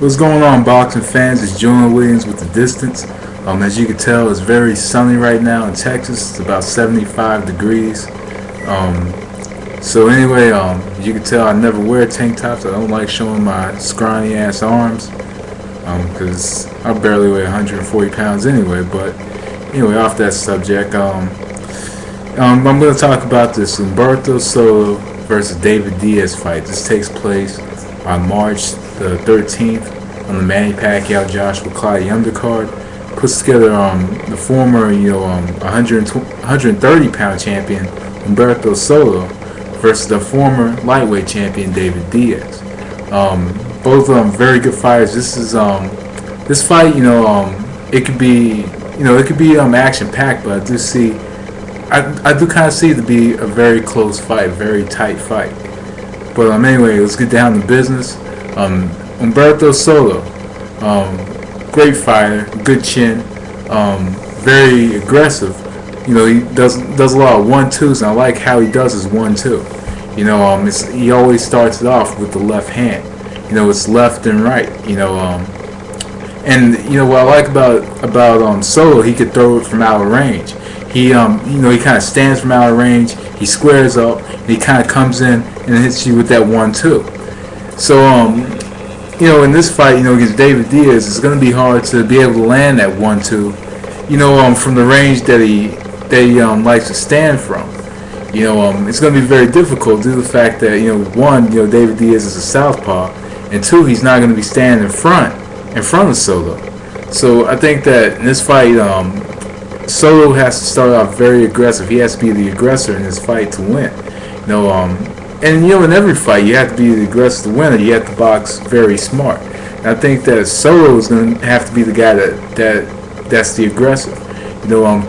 What's going on, boxing fans? It's Julian Williams with The Distance. As you can tell, it's very sunny right now in Texas. It's about 75 degrees. So anyway, you can tell I never wear tank tops. I don't like showing my scrawny ass arms because I barely weigh 140 pounds anyway. But anyway, off that subject, I'm going to talk about this Humberto Soto versus David Diaz fight. This takes place on March the 13th on the Manny Pacquiao-Joshua Clottey undercard. Puts together the former 130 pound champion Humberto Soto versus the former lightweight champion David Diaz. Both of them very good fighters. This fight, it could be action packed, but I do kind of see it to be a very close fight, very tight fight. But anyway, let's get down to business. Humberto Soto, great fighter, good chin, very aggressive. He does a lot of 1-2s, and I like how he does his 1-2. He always starts it off with the left hand. It's left and right. And what I like about Soto, he could throw it from out of range. He kind of stands from out of range. He squares up, and he kind of comes in and hits you with that 1-2. So in this fight, against David Diaz, it's going to be hard to be able to land that 1-2. From the range that he likes to stand from. It's going to be very difficult due to the fact that one, David Diaz is a southpaw, and two, he's not going to be standing in front of Soto. So I think that in this fight, Soto has to start off very aggressive. He has to be the aggressor in this fight to win. In every fight you have to be the aggressor to win, or you have to box very smart. And I think that Soto is going to have to be the guy that's the aggressor.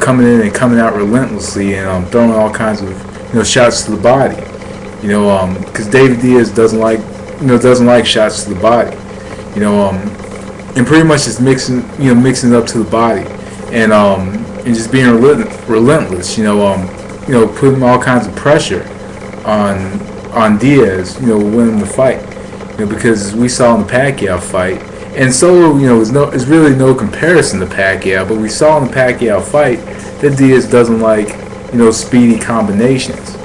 Coming in and coming out relentlessly and throwing all kinds of shots to the body. Because David Diaz doesn't like shots to the body. And pretty much just mixing it up to the body and just being relentless. Putting all kinds of pressure on Diaz, winning the fight. Because we saw in the Pacquiao fight, and Soto, is really no comparison to Pacquiao, but we saw in the Pacquiao fight that Diaz doesn't like, speedy combinations.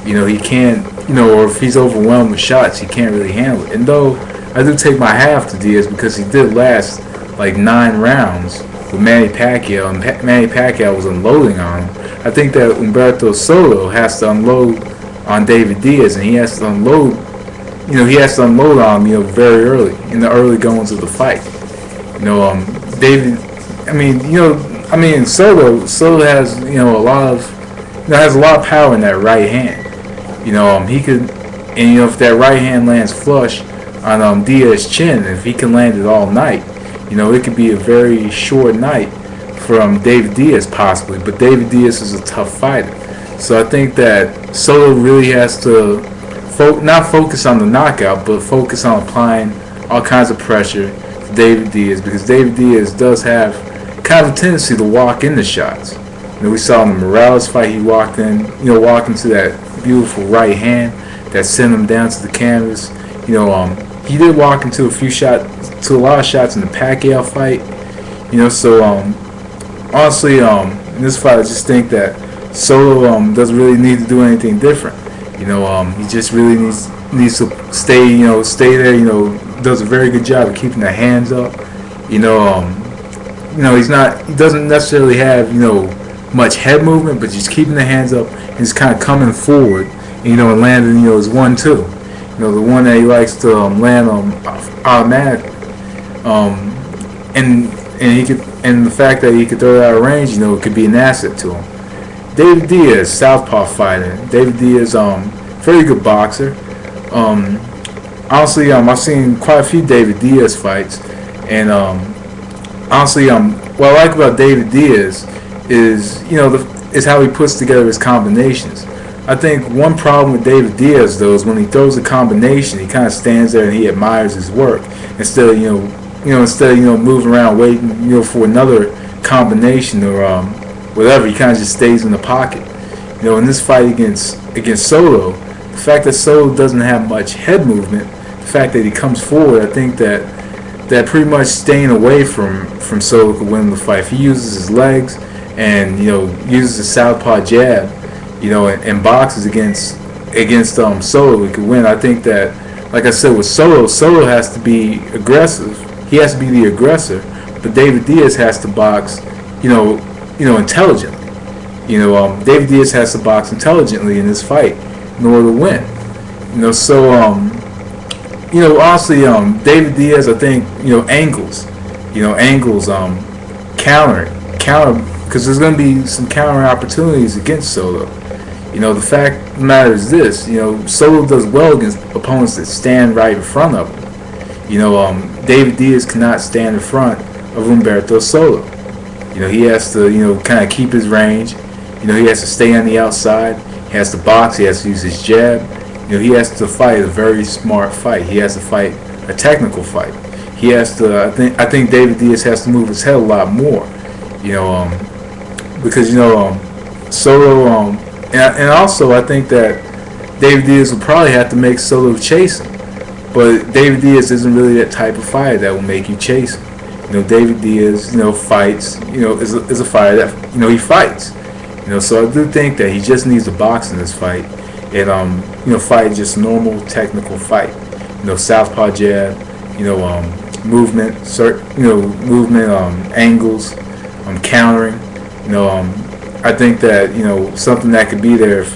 He can't, or if he's overwhelmed with shots, he can't really handle it. And though I do take my hat off to Diaz because he did last like 9 rounds with Manny Pacquiao, and Manny Pacquiao was unloading on him. I think that Humberto Soto has to unload on David Diaz, and he has to unload on him, very early in the early goings of the fight. Soto has a lot of power in that right hand. He could, and if that right hand lands flush on Diaz's chin, if he can land it all night, it could be a very short night from David Diaz possibly. But David Diaz is a tough fighter, so I think that Soto really has to not focus on the knockout, but focus on applying all kinds of pressure to David Diaz, because David Diaz does have kind of a tendency to walk into shots. We saw in the Morales fight, he walked into that beautiful right hand that sent him down to the canvas. He did walk into a lot of shots in the Pacquiao fight. So honestly, in this fight, I just think that Soto doesn't really need to do anything different. He just really needs to stay there. Does a very good job of keeping the hands up. He doesn't necessarily have much head movement, but just keeping the hands up and just kind of coming forward, and landing his 1-2. The one that he likes to land automatic. And the fact that he could throw it out of range, it could be an asset to him. David Diaz, southpaw fighter. David Diaz, very good boxer. Honestly, I've seen quite a few David Diaz fights, and honestly, what I like about David Diaz is is how he puts together his combinations. I think one problem with David Diaz though is when he throws a combination, he kind of stands there and he admires his work instead of moving around waiting for another combination or whatever. He kind of just stays in the pocket. In this fight against Soto, the fact that Soto doesn't have much head movement, the fact that he comes forward, I think that that pretty much staying away from Soto could win the fight. If he uses his legs and uses the southpaw jab, and boxes against Soto, he could win. I think that, like I said, with Soto has to be aggressive. He has to be the aggressor, but David Diaz has to box, intelligently. David Diaz has to box intelligently in this fight in order to win. Honestly, David Diaz, I think, angles, counter, because there's going to be some counter opportunities against Soto. The fact of the matter is this, Soto does well against opponents that stand right in front of him. David Diaz cannot stand in front of Humberto Soto. He has to, kind of keep his range. He has to stay on the outside. He has to box. He has to use his jab. He has to fight a very smart fight. He has to fight a technical fight. He has to. I think David Diaz has to move his head a lot more. Because Soto. And also, I think that David Diaz will probably have to make Soto chase him. But David Diaz isn't really that type of fighter that will make you chase him. David Diaz, fights. Is a fighter that he fights. So I do think that he just needs to box in this fight and fight just normal technical fight. Southpaw jab. Movement. Angles. Countering. I think that something that could be there if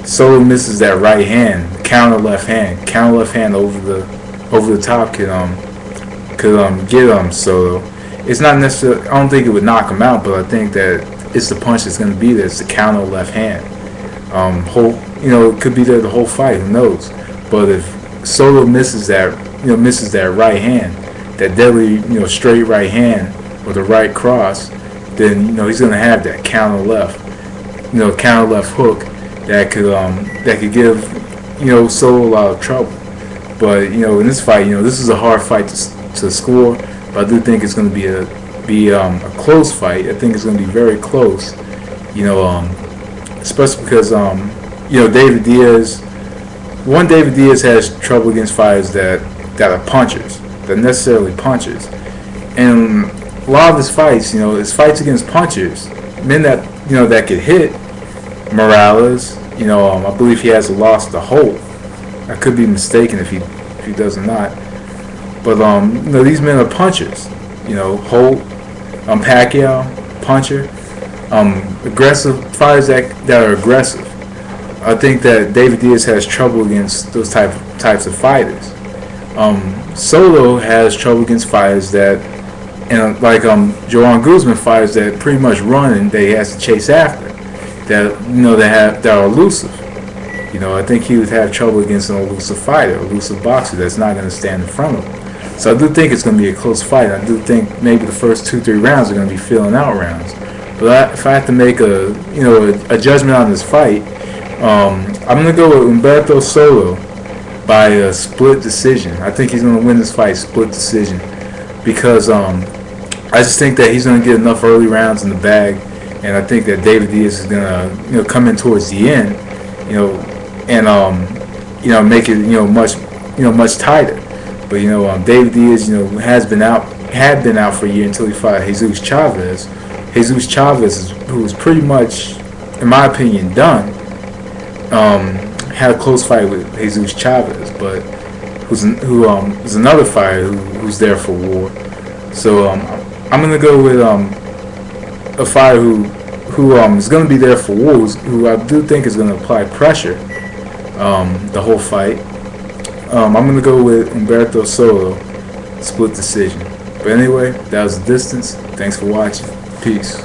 Soto misses that right hand, counter left hand over the top could get Soto. It's not necessarily. I don't think it would knock him out, but I think that it's the punch that's going to be there. It's the counter left hand. It could be there the whole fight. Who knows? But if Soto misses that right hand, that deadly straight right hand or the right cross, then he's going to have that counter left hook that could give Soto a lot of trouble. But in this fight, this is a hard fight to score. But I do think it's going to be a close fight. I think it's going to be very close. Especially because David Diaz. David Diaz has trouble against fighters that are punchers, that necessarily punchers, and a lot of his fights, his fights against punchers, men that that could hit. Morales, I believe he has lost to Holt. I could be mistaken if he does or not. But these men are punchers. Holt, Pacquiao, puncher, aggressive fighters that are aggressive. I think that David Diaz has trouble against those types of fighters. Soto has trouble against fighters that, like Joanne Guzman, fighters that pretty much run and they has to chase after, that are elusive. I think he would have trouble against an elusive fighter, elusive boxer that's not going to stand in front of him. So I do think it's going to be a close fight. I do think maybe the first 2-3 rounds are going to be filling out rounds. But if I have to make a judgment on this fight, I'm going to go with Humberto Soto by a split decision. I think he's going to win this fight split decision because I just think that he's going to get enough early rounds in the bag, and I think that David Diaz is going to come in towards the end, and make it much tighter. But David Diaz had been out for a year until he fought Jesus Chavez. Jesus Chavez, who was pretty much, in my opinion, done. Had a close fight with Jesus Chavez, but who's another fighter who's there for war. So I'm gonna go with a fighter who is gonna be there for war, who I do think is gonna apply pressure the whole fight. I'm gonna go with Humberto Soto, split decision. But anyway, that was the distance. Thanks for watching. Peace.